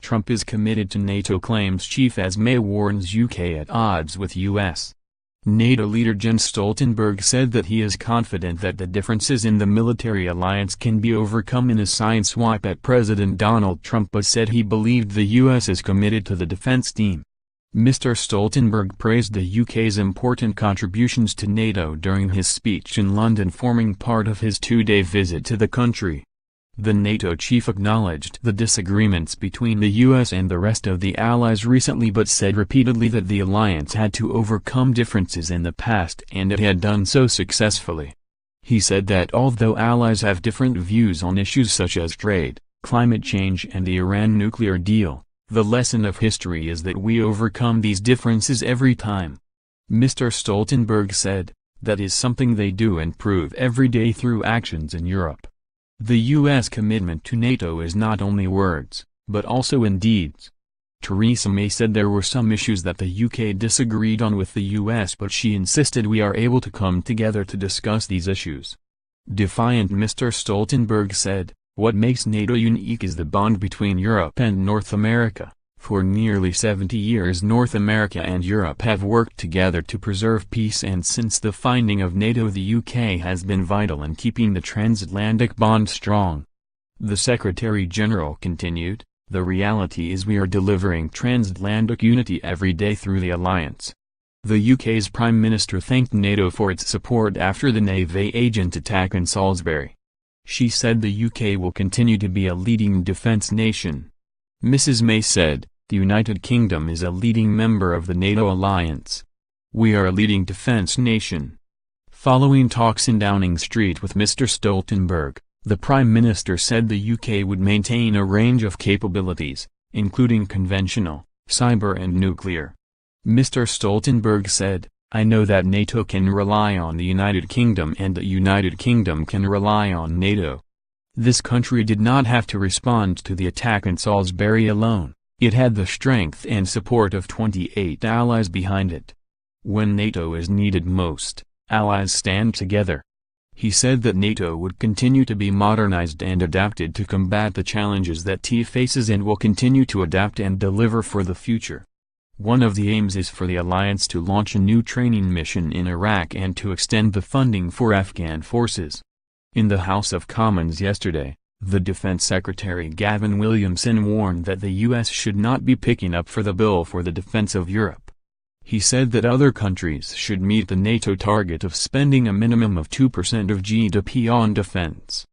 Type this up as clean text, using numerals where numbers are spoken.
Trump is committed to NATO, claims chief as May warns UK at odds with US. NATO leader Jens Stoltenberg said that he is confident that the differences in the military alliance can be overcome in a sideswipe at President Donald Trump, but said he believed the US is committed to the defense team. Mr. Stoltenberg praised the UK's important contributions to NATO during his speech in London, forming part of his two-day visit to the country. The NATO chief acknowledged the disagreements between the US and the rest of the allies recently, but said repeatedly that the alliance had to overcome differences in the past and it had done so successfully. He said that although allies have different views on issues such as trade, climate change and the Iran nuclear deal, the lesson of history is that we overcome these differences every time. Mr. Stoltenberg said, that is something they do and prove every day through actions in Europe. The U.S. commitment to NATO is not only words, but also in deeds. Theresa May said there were some issues that the UK disagreed on with the US, but she insisted we are able to come together to discuss these issues. Defiant Mr. Stoltenberg said, what makes NATO unique is the bond between Europe and North America. For nearly 70 years North America and Europe have worked together to preserve peace, and since the founding of NATO the UK has been vital in keeping the transatlantic bond strong. The Secretary-General continued, the reality is we are delivering transatlantic unity every day through the alliance. The UK's Prime Minister thanked NATO for its support after the Navy agent attack in Salisbury. She said the UK will continue to be a leading defence nation. Mrs. May said, the United Kingdom is a leading member of the NATO alliance. We are a leading defence nation. Following talks in Downing Street with Mr. Stoltenberg, the Prime Minister said the UK would maintain a range of capabilities, including conventional, cyber and nuclear. Mr. Stoltenberg said, I know that NATO can rely on the United Kingdom and the United Kingdom can rely on NATO. This country did not have to respond to the attack in Salisbury alone, it had the strength and support of 28 allies behind it. When NATO is needed most, allies stand together. He said that NATO would continue to be modernized and adapted to combat the challenges that it faces and will continue to adapt and deliver for the future. One of the aims is for the alliance to launch a new training mission in Iraq and to extend the funding for Afghan forces. In the House of Commons yesterday, the Defense Secretary Gavin Williamson warned that the U.S. should not be picking up for the bill for the defense of Europe. He said that other countries should meet the NATO target of spending a minimum of 2% of GDP on defense.